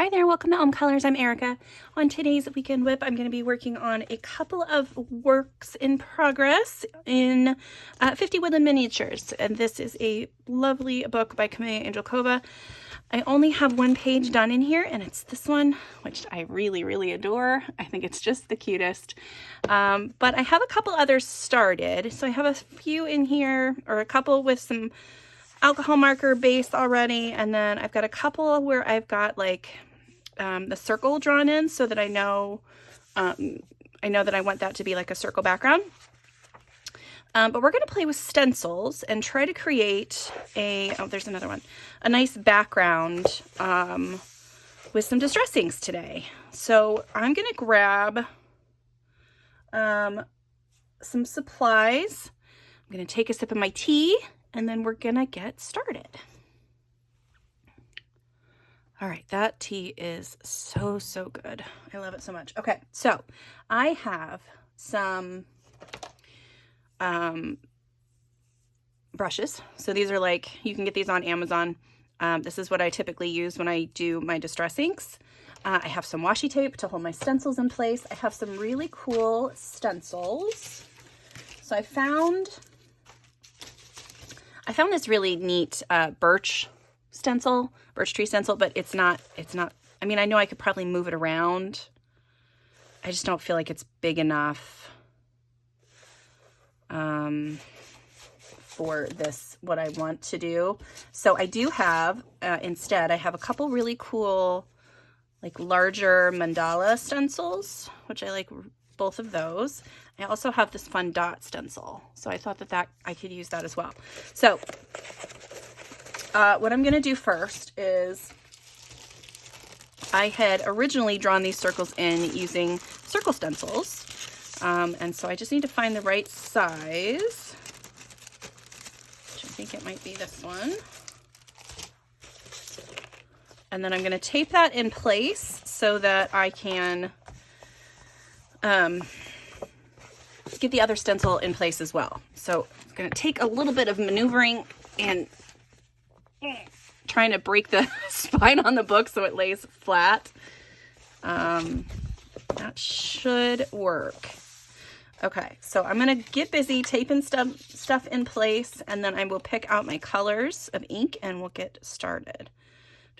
Hi there, welcome to Colors. I'm Erica. On today's Weekend Whip, I'm going to be working on a couple of works in progress in 50 Woodland Miniatures. And this is a lovely book by Kameliya Angelkova. I only have one page done in here, and it's this one, which I really adore. I think it's just the cutest. But I have a couple others started. So I have a few in here, or a couple with some alcohol marker base already, and then I've got a couple where I've got like the circle drawn in so that I know that I want that to be like a circle background. But we're going to play with stencils and try to create there's another one, a nice background with some distress inks today. So I'm going to grab some supplies. I'm going to take a sip of my tea, and then we're gonna get started. All right, that tea is so good. I love it so much. Okay, so I have some brushes. So these are like, you can get these on Amazon. This is what I typically use when I do my distress inks. I have some washi tape to hold my stencils in place. I have some really cool stencils. So I found this really neat birch tree stencil, but it's not, I mean, I know I could probably move it around. I just don't feel like it's big enough for this, what I want to do. So I do have, instead, I have a couple really cool, like larger mandala stencils, which I like both of those. I also have this fun dot stencil, so I thought that I could use that as well. So what I'm going to do first is, I had originally drawn these circles in using circle stencils, and so I just need to find the right size, which I think it might be this one. And then I'm going to tape that in place so that I can get the other stencil in place as well. So it's going to take a little bit of maneuvering and trying to break the spine on the book so it lays flat. That should work. Okay, so I'm going to get busy taping stuff in place, and then I will pick out my colors of ink and we'll get started.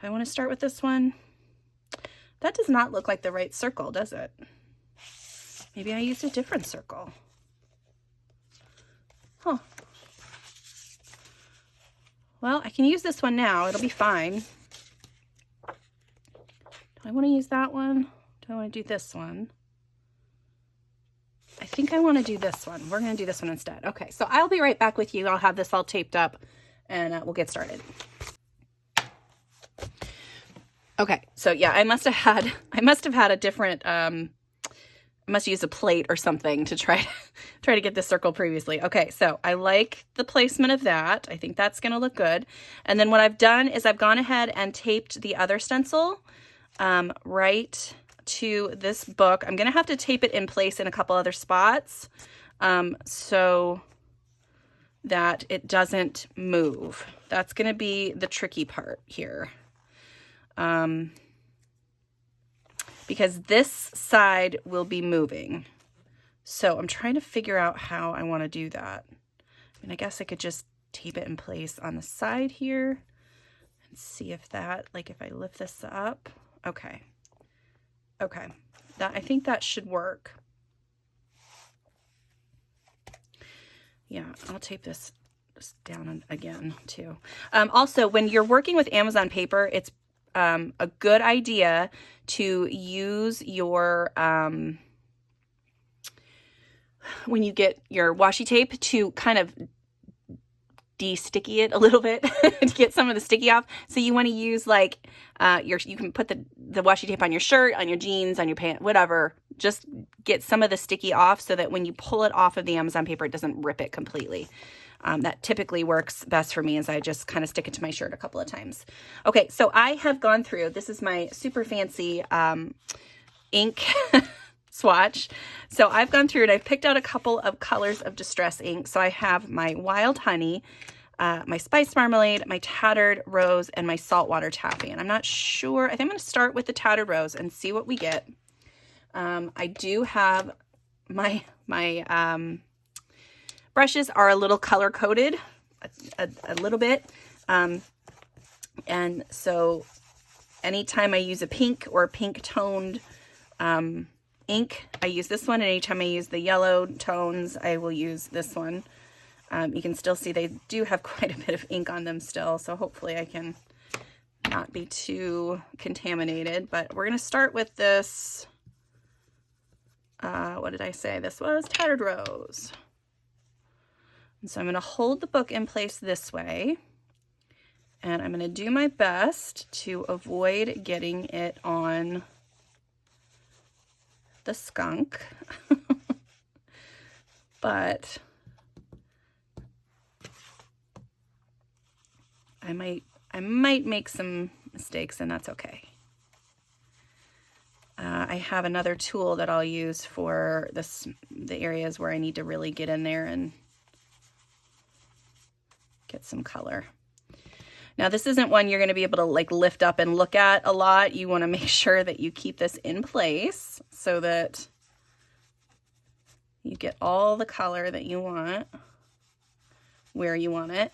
Do I want to start with this one? That does not look like the right circle, does it? Maybe I used a different circle. Huh. Well, I can use this one now. It'll be fine. Do I want to use that one? Do I want to do this one? I think I want to do this one. We're going to do this one instead. Okay, so I'll be right back with you. I'll have this all taped up, and we'll get started. Okay, so yeah, I must have had a different, I must use a plate or something to try to get this circle previously. Okay, so I like the placement of that. I think that's going to look good. And then what I've done is I've gone ahead and taped the other stencil right to this book. I'm going to have to tape it in place in a couple other spots so that it doesn't move. That's going to be the tricky part here. Because this side will be moving. So I'm trying to figure out how I want to do that. I mean, I guess I could just tape it in place on the side here and see if that, like if I lift this up. Okay. Okay. I think that should work. Yeah, I'll tape this down again too. Also, when you're working with Amazon paper, it's a good idea to use your, when you get your washi tape, to kind of de-sticky it a little bit to get some of the sticky off. So you want to use like, you can put the washi tape on your shirt, on your jeans, on your pants, whatever. Just get some of the sticky off so that when you pull it off of the Amazon paper, it doesn't rip it completely. That typically works best for me, as I just kind of stick it to my shirt a couple of times. Okay, so I have gone through, this is my super fancy ink swatch. So I've gone through and I've picked out a couple of colors of distress ink. So I have my Wild Honey, my spice marmalade, my tattered rose, and my saltwater taffy. And I'm not sure, I think I'm going to start with the tattered rose and see what we get. I do have my brushes are a little color coded, a little bit. And so anytime I use a pink or pink toned ink, I use this one. And anytime I use the yellow tones, I will use this one. You can still see they do have quite a bit of ink on them still. So hopefully I can not be too contaminated, but we're going to start with this. What did I say? This was Tattered Rose. And so I'm going to hold the book in place this way. And I'm going to do my best to avoid getting it on the skunk. But I might make some mistakes, and that's okay. I have another tool that I'll use for the areas where I need to really get in there and get some color. Now, this isn't one you're going to be able to like lift up and look at a lot. You want to make sure that you keep this in place so that you get all the color that you want where you want it.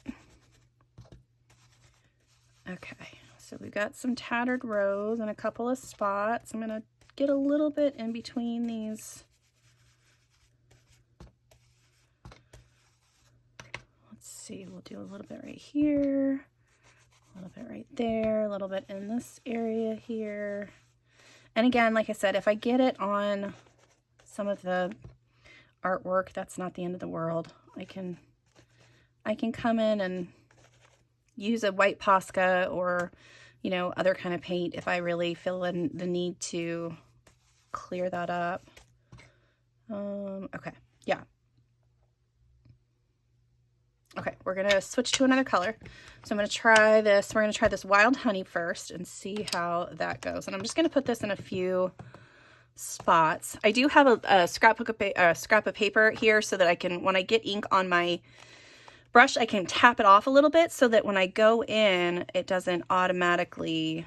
Okay, so we've got some tattered rose and a couple of spots. I'm going to get a little bit in between these. Let's see, we'll do a little bit right here. A little bit right there, a little bit in this area here. And again, like I said, if I get it on some of the artwork, that's not the end of the world. I can come in and use a white Posca or, you know, other kind of paint if I really feel the need to clear that up. Okay, yeah. Okay, we're going to switch to another color. So I'm going to try this. We're going to try this Wild Honey first and see how that goes. And I'm just going to put this in a few spots. I do have a scrap of paper here so that I can, when I get ink on my brush, I can tap it off a little bit so that when I go in, it doesn't automatically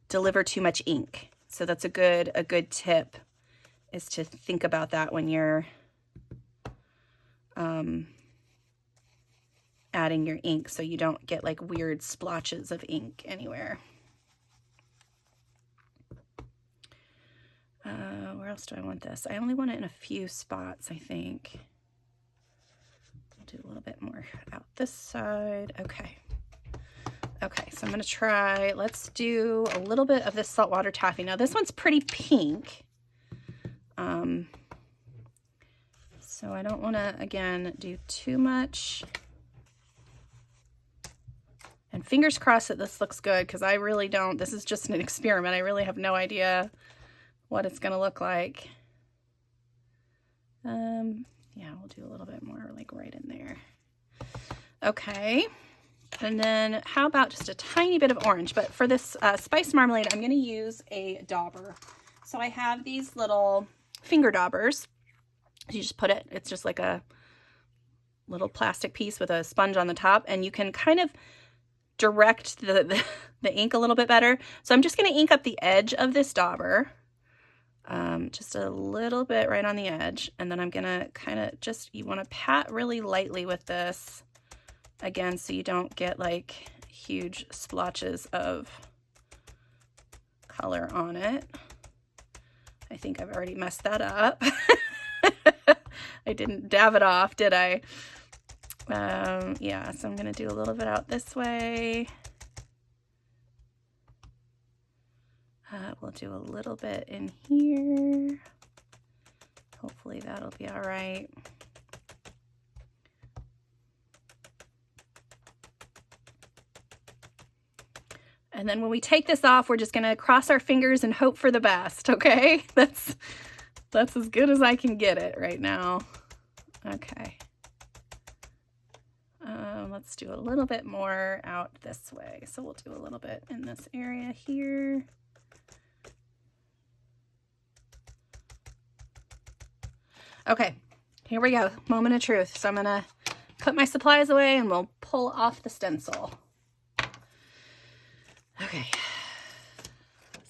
deliver too much ink. So that's a good tip, is to think about that when you're adding your ink, so you don't get like weird splotches of ink anywhere. Where else do I want this? I only want it in a few spots, I think. I'll do a little bit more out this side. Okay. Okay, so I'm going to try, let's do a little bit of this saltwater taffy. Now this one's pretty pink. So I don't want to, again, do too much. And fingers crossed that this looks good, because I really don't. This is just an experiment. I really have no idea what it's going to look like. Yeah, we'll do a little bit more like right in there. Okay. And then how about just a tiny bit of orange? But for this spice marmalade, I'm going to use a dauber. So I have these little finger daubers. You just put it, it's just like a little plastic piece with a sponge on the top, and you can kind of direct the ink a little bit better. So I'm just going to ink up the edge of this dauber, just a little bit right on the edge, and then I'm going to kind of just, you want to pat really lightly with this, again, so you don't get like huge splotches of color on it. I think I've already messed that up. I didn't dab it off, did I? Yeah, so I'm going to do a little bit out this way. We'll do a little bit in here. Hopefully that'll be all right. And then when we take this off, we're just going to cross our fingers and hope for the best, okay? That's as good as I can get it right now. Okay. Let's do a little bit more out this way. So we'll do a little bit in this area here. Okay, here we go. Moment of truth. So I'm going to put my supplies away and we'll pull off the stencil. Okay.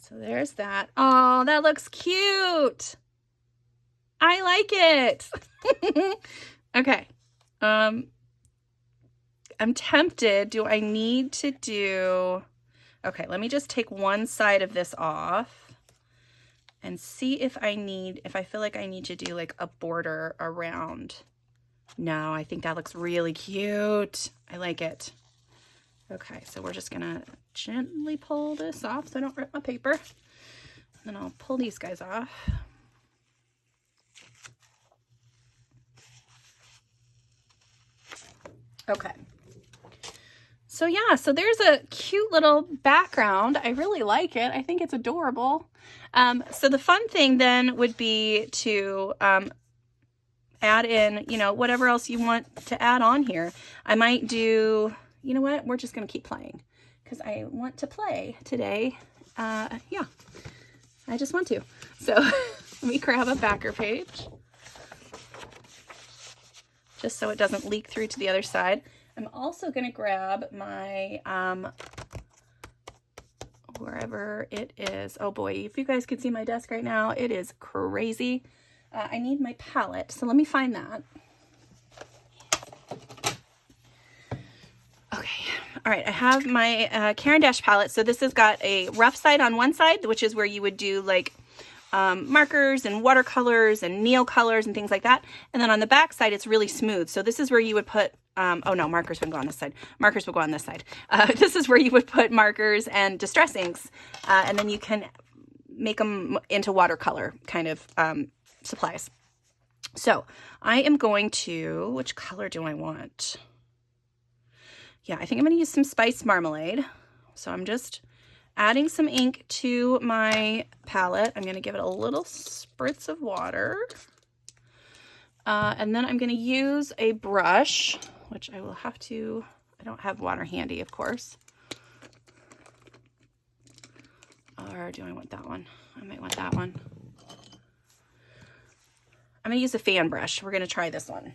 So there's that. Oh, that looks cute. I like it. Okay. I'm tempted. Do I need to do... Okay, let me just take one side of this off and see if I feel like I need to do like a border around. No, I think that looks really cute. I like it. Okay, so we're just gonna gently pull this off so I don't rip my paper. Then I'll pull these guys off. Okay. So yeah, so there's a cute little background. I really like it. I think it's adorable. So the fun thing then would be to add in, you know, whatever else you want to add on here. I might do, you know what, we're just going to keep playing because I want to play today. Yeah, I just want to. So let me grab a backer page just so it doesn't leak through to the other side. I'm also going to grab my, wherever it is. Oh boy, if you guys could see my desk right now, it is crazy. I need my palette, so let me find that. Okay, all right, I have my Caran d'Ache palette. So this has got a rough side on one side, which is where you would do like markers and watercolors and neil colors and things like that. And then on the back side, it's really smooth. So this is where you would put, oh no, markers would go on this side. Markers would go on this side. This is where you would put markers and distress inks. And then you can make them into watercolor kind of supplies. So I am going to, which color do I want? Yeah, I think I'm going to use some Spice Marmalade. So I'm just adding some ink to my palette. I'm going to give it a little spritz of water. And then I'm going to use a brush, which I will have to, I don't have water handy, of course. Or do I want that one? I might want that one. I'm going to use a fan brush. We're going to try this one.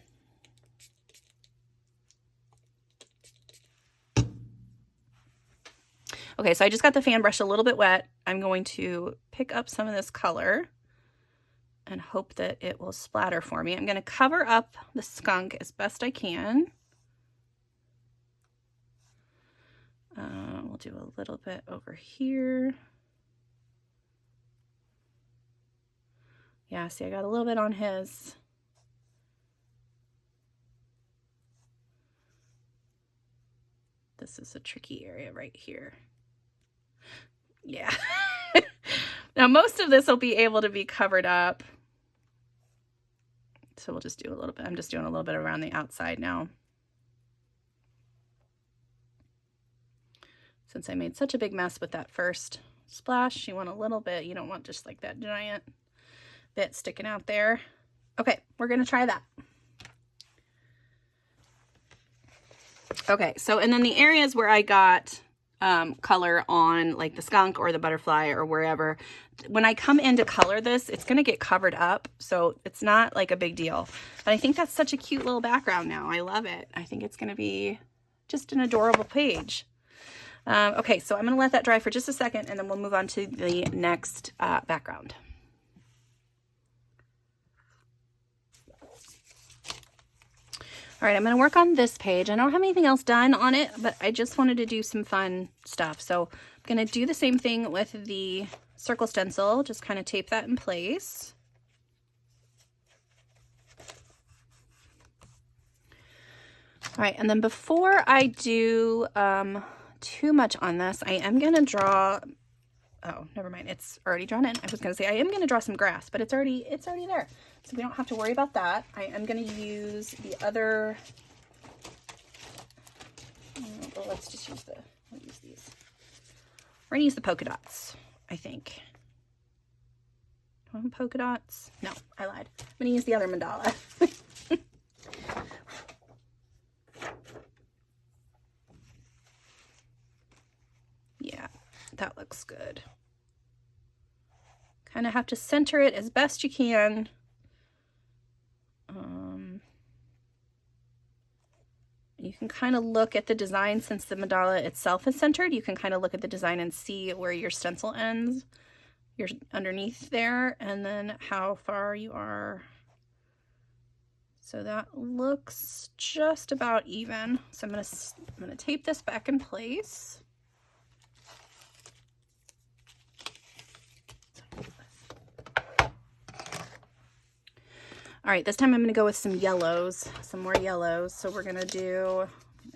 Okay, so I just got the fan brush a little bit wet. I'm going to pick up some of this color and hope that it will splatter for me. I'm going to cover up the skunk as best I can. We'll do a little bit over here. Yeah, see, I got a little bit on his. This is a tricky area right here. Yeah. Now, most of this will be able to be covered up. So we'll just do a little bit. I'm just doing a little bit around the outside now. Since I made such a big mess with that first splash, you want a little bit. You don't want just like that giant bit sticking out there. Okay, we're going to try that. Okay, so and then the areas where I got color on like the skunk or the butterfly or wherever, when I come in to color this, it's going to get covered up. So it's not like a big deal. But I think that's such a cute little background now. I love it. I think it's going to be just an adorable page. Okay, so I'm going to let that dry for just a second and then we'll move on to the next background. All right, I'm going to work on this page. I don't have anything else done on it, but I just wanted to do some fun stuff. So I'm going to do the same thing with the circle stencil, just kind of tape that in place. All right, and then before I do too much on this, I am going to draw, oh, never mind, it's already drawn in. I was going to say I am going to draw some grass, but it's already there. So we don't have to worry about that. I am going to use the other, well, let's just use these. We're going to use the polka dots, I think. Do I want polka dots? No, I lied. I'm going to use the other mandala. Yeah, that looks good. Kind of have to center it as best you can. You can kind of look at the design, since the mandala itself is centered, you can kind of look at the design and see where your stencil ends, you're underneath there, and then how far you are. So that looks just about even. So I'm gonna tape this back in place. All right, this time I'm gonna go with some yellows, some more yellows. So we're gonna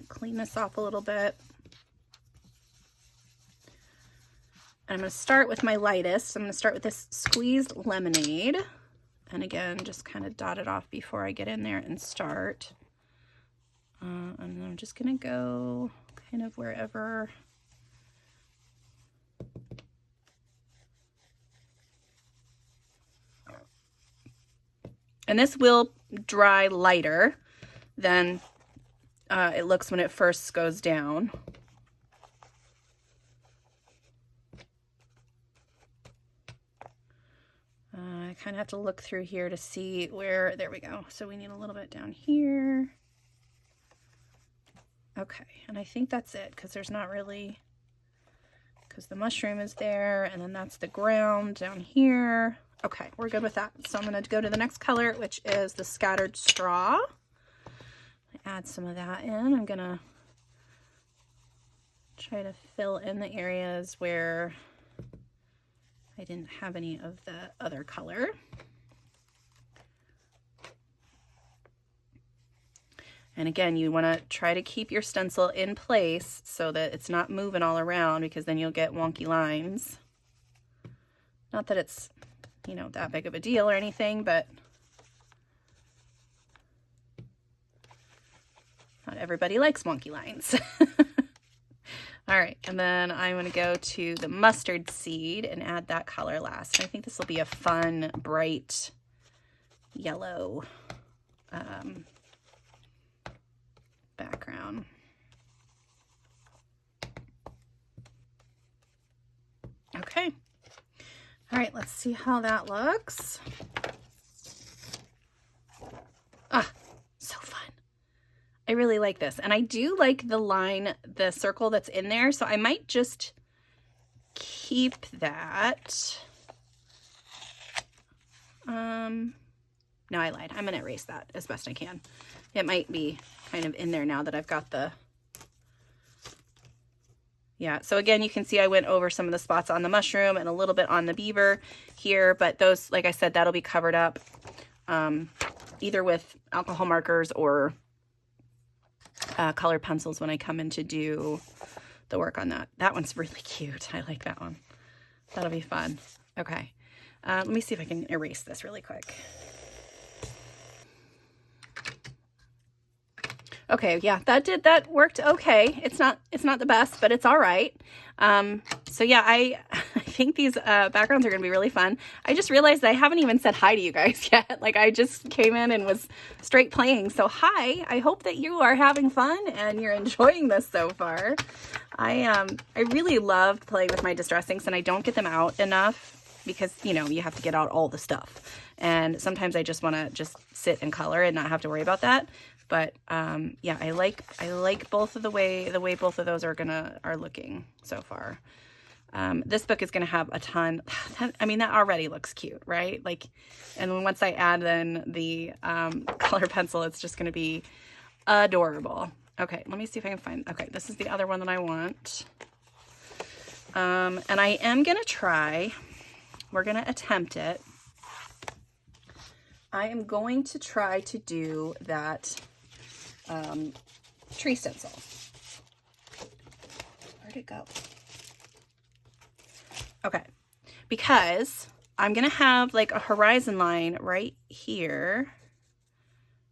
clean this off a little bit. And I'm gonna start with my lightest. I'm gonna start with this squeezed lemonade. And again, just kind of dot it off before I get in there and start. And I'm just gonna go kind of wherever. And this will dry lighter than it looks when it first goes down. I kind of have to look through here to see where, there we go. So we need a little bit down here. Okay, and I think that's it, because there's not really, because the mushroom is there, and then that's the ground down here. Okay, we're good with that. So I'm going to go to the next color, which is the scattered straw. Add some of that in. I'm going to try to fill in the areas where I didn't have any of the other color. And again, you want to try to keep your stencil in place so that it's not moving all around, because then you'll get wonky lines. Not that it's, you know, that big of a deal or anything, but not everybody likes wonky lines. All right, and then I'm going to go to the mustard seed and add that color last. I think this will be a fun, bright yellow background. Okay. All right, let's see how that looks. Ah, so fun. I really like this. And I do like the line, the circle that's in there. So I might just keep that. No, I lied. I'm going to erase that as best I can. It might be kind of in there now that I've got the, yeah. So again, you can see I went over some of the spots on the mushroom and a little bit on the beaver here, but those, like I said, that'll be covered up either with alcohol markers or colored pencils when I come in to do the work on that. That one's really cute. I like that one. That'll be fun. Okay. Let me see if I can erase this really quick. Okay, yeah, that worked okay. It's not the best, but it's all right. So yeah, I think these backgrounds are gonna be really fun. I just realized I haven't even said hi to you guys yet. Like, I just came in and was straight playing. So hi, I hope that you are having fun and you're enjoying this so far. I really loved playing with my Distress Inks, and I don't get them out enough because, you know, you have to get out all the stuff. And sometimes I just want to just sit and color and not have to worry about that. But yeah, I like both of the way both of those are looking so far. This book is gonna have a ton. I mean, that already looks cute, right? Like, and then once I add in the color pencil, it's just gonna be adorable. Okay, let me see if I can find. Okay, this is the other one that I want. And I am gonna try. We're gonna attempt it. I am going to try to do that tree stencil. Where'd it go? Okay, because I'm gonna have like a horizon line right here,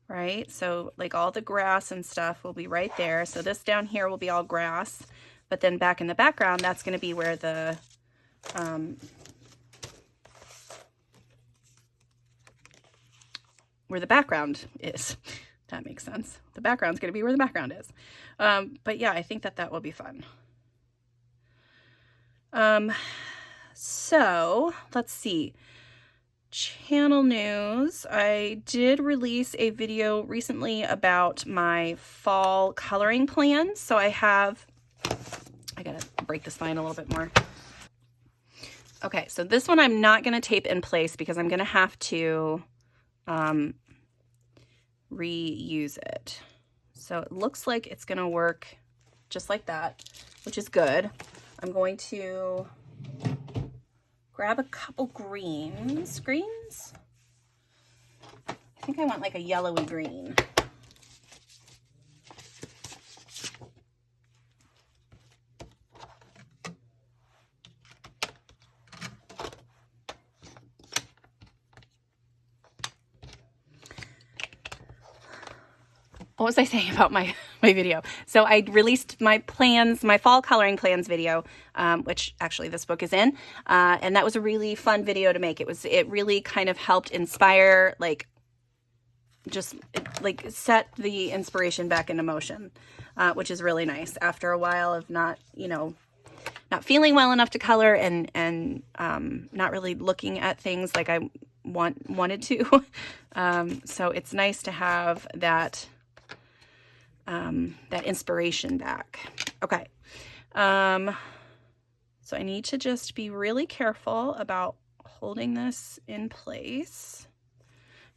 right? So like all the grass and stuff will be right there. So this down here will be all grass, but then back in the background, that's gonna be where the background is. That makes sense. The background's going to be where the background is. But yeah, I think that will be fun. So let's see. channel news, I did release a video recently about my fall coloring plans. So I gotta break the spine a little bit more. Okay, so this one I'm not gonna tape in place because I'm gonna have to reuse it. So it looks like it's gonna work just like that, which is good. I'm going to grab a couple greens. I think I want like a yellowy green. What was I saying about my video? So I released my plans, my fall coloring plans video, which actually this book is in, and that was a really fun video to make. It really kind of helped inspire, like, just like set the inspiration back into motion, which is really nice after a while of not feeling well enough to color and not really looking at things like I wanted to. So it's nice to have that inspiration back. Okay. So I need to just be really careful about holding this in place.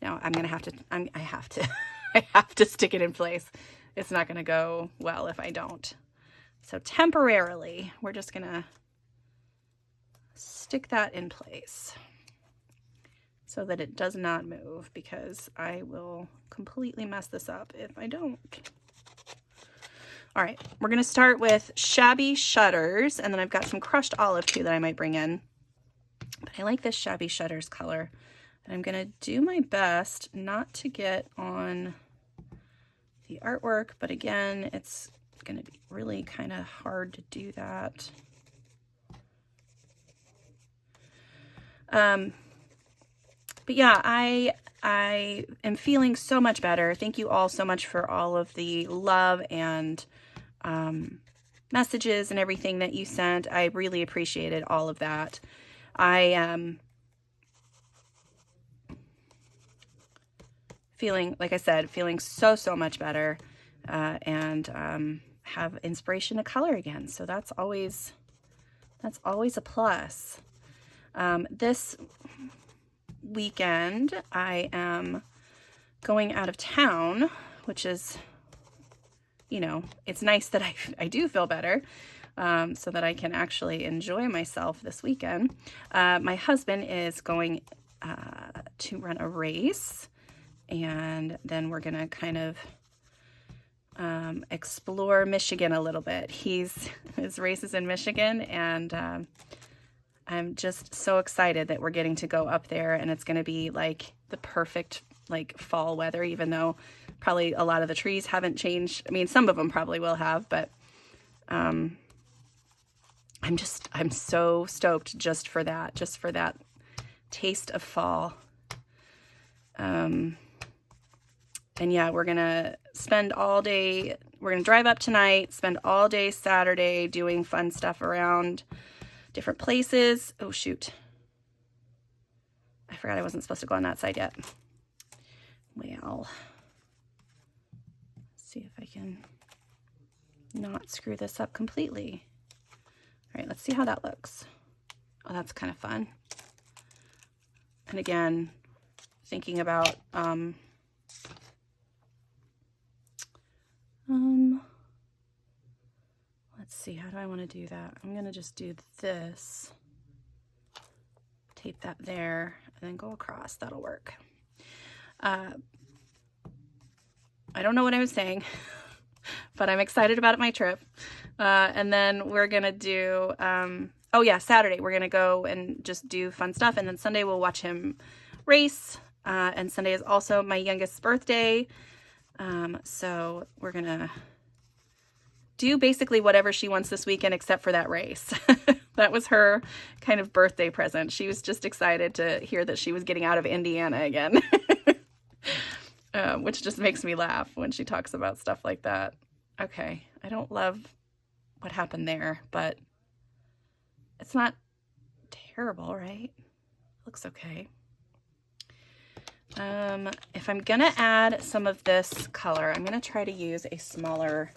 Now I'm going to have to, I have to stick it in place. It's not going to go well if I don't. So temporarily, we're just going to stick that in place so that it does not move, because I will completely mess this up if I don't. All right, we're going to start with Shabby Shutters, and then I've got some crushed olive too that I might bring in. But I like this Shabby Shutters color, and I'm going to do my best not to get on the artwork, but again, it's going to be really kind of hard to do that. But yeah, I am feeling so much better. Thank you all so much for all of the love and messages and everything that you sent. I really appreciated all of that. I am feeling, like I said, feeling so much better, and have inspiration to color again. So that's always a plus. This weekend I am going out of town, which is, it's nice that I do feel better, so that I can actually enjoy myself this weekend. My husband is going to run a race, and then we're gonna kind of explore Michigan a little bit. His race is in Michigan, and I'm just so excited that we're getting to go up there, and it's going to be like the perfect like fall weather, even though probably a lot of the trees haven't changed. I mean, some of them probably will have, but I'm so stoked just for that taste of fall. And yeah, we're going to spend all day, we're going to drive up tonight, spend all day Saturday doing fun stuff around different places. Oh, shoot. I forgot I wasn't supposed to go on that side yet. Well, let's see if I can not screw this up completely. All right, let's see how that looks. Oh, that's kind of fun. And again, thinking about, let's see, how do I want to do that? I'm going to just do this, tape that there, and then go across. That'll work. I don't know what I was saying, but I'm excited about my trip. And then we're going to do, oh yeah, Saturday, we're going to go and just do fun stuff. And then Sunday we'll watch him race. And Sunday is also my youngest's birthday. So we're going to do basically whatever she wants this weekend except for that race. That was her kind of birthday present. She was just excited to hear that she was getting out of Indiana again. Which just makes me laugh when she talks about stuff like that. Okay, I don't love what happened there, but it's not terrible, right? Looks okay. If I'm gonna add some of this color, I'm gonna try to use a smaller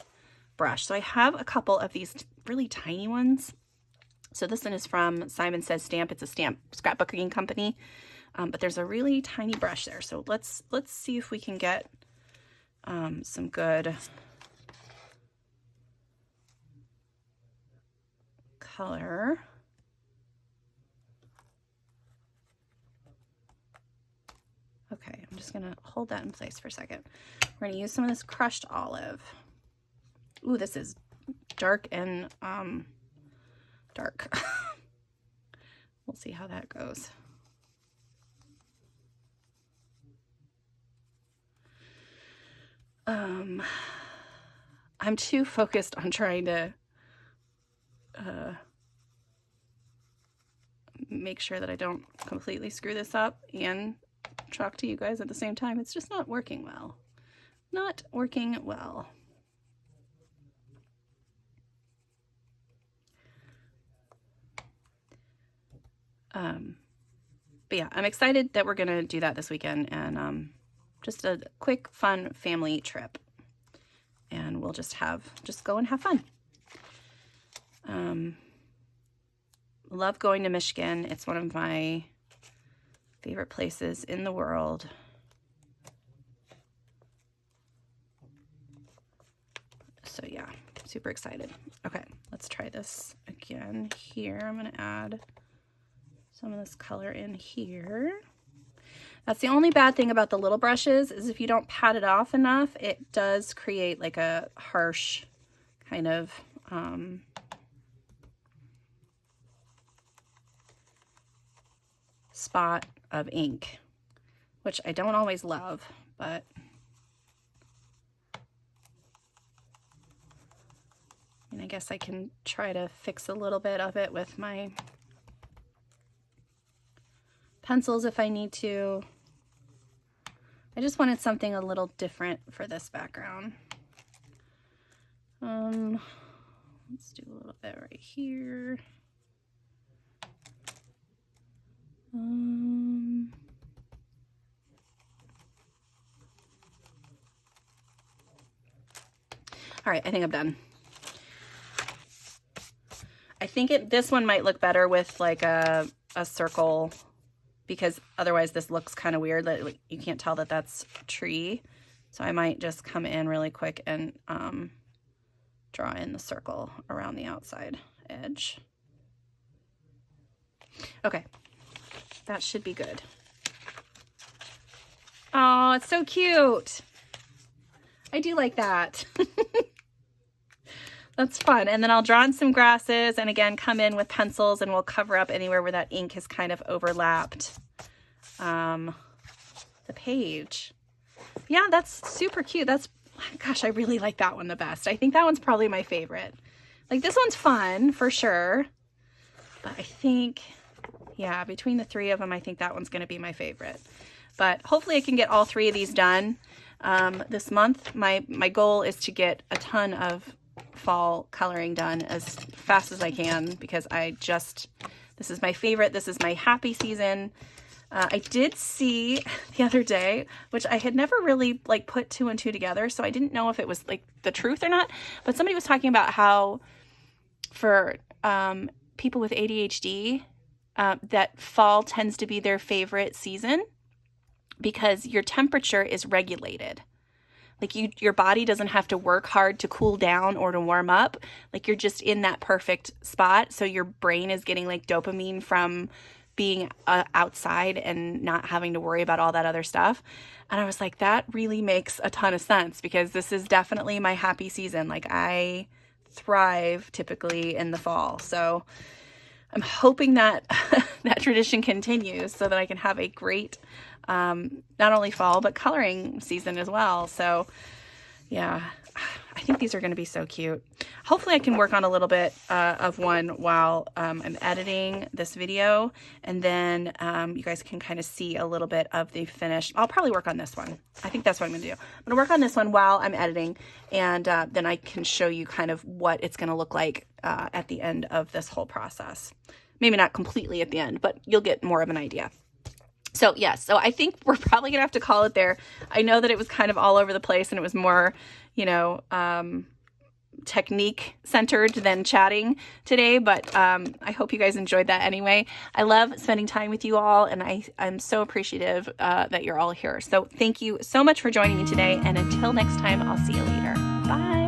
brush. So I have a couple of these really tiny ones. So this one is from Simon Says Stamp. It's a stamp scrapbooking company, but there's a really tiny brush there. So let's see if we can get some good color. Okay, I'm just gonna hold that in place for a second. We're gonna use some of this crushed olive. Ooh, this is dark and dark. We'll see how that goes. I'm too focused on trying to make sure that I don't completely screw this up and talk to you guys at the same time. It's just not working well. Not working well. But yeah, I'm excited that we're gonna do that this weekend, and just a quick, fun family trip. And we'll just go and have fun. Love going to Michigan. It's one of my favorite places in the world. So yeah, super excited. Okay, let's try this again here. I'm gonna add some of this color in here. That's the only bad thing about the little brushes, is if you don't pat it off enough, it does create like a harsh kind of spot of ink, which I don't always love, but I guess I can try to fix a little bit of it with my pencils if I need to. I just wanted something a little different for this background. Let's do a little bit right here. All right, I think I'm done. I think this one might look better with like a circle, because otherwise this looks kind of weird. Like you can't tell that that's a tree. So I might just come in really quick and draw in the circle around the outside edge. Okay, that should be good. Oh, it's so cute. I do like that. That's fun. And then I'll draw in some grasses and again come in with pencils, and we'll cover up anywhere where that ink has kind of overlapped the page. Yeah, that's super cute. Gosh, I really like that one the best. I think that one's probably my favorite. Like, this one's fun for sure, but I think, yeah, between the three of them, I think that one's going to be my favorite. But hopefully I can get all three of these done this month. My goal is to get a ton of fall coloring done as fast as I can, because this is my favorite. This is my happy season. I did see the other day, which I had never really like put two and two together, so I didn't know if it was like the truth or not, but somebody was talking about how for people with ADHD, that fall tends to be their favorite season because your temperature is regulated. Like your body doesn't have to work hard to cool down or to warm up. Like you're just in that perfect spot. So your brain is getting like dopamine from being outside and not having to worry about all that other stuff. And I was like, that really makes a ton of sense, because this is definitely my happy season. Like I thrive typically in the fall. So I'm hoping that that tradition continues so that I can have a great not only fall but coloring season as well. So yeah, I think these are going to be so cute. Hopefully I can work on a little bit of one while I'm editing this video, and then you guys can kind of see a little bit of the finished. I'll probably work on this one. I think that's what I'm going to do. I'm going to work on this one while I'm editing, and then I can show you kind of what it's going to look like at the end of this whole process. Maybe not completely at the end, but you'll get more of an idea. So yes, so I think we're probably gonna have to call it there. I know that it was kind of all over the place and it was more, you know, technique centered than chatting today, but I hope you guys enjoyed that anyway. I love spending time with you all, and I'm so appreciative that you're all here. So thank you so much for joining me today, and until next time, I'll see you later. Bye.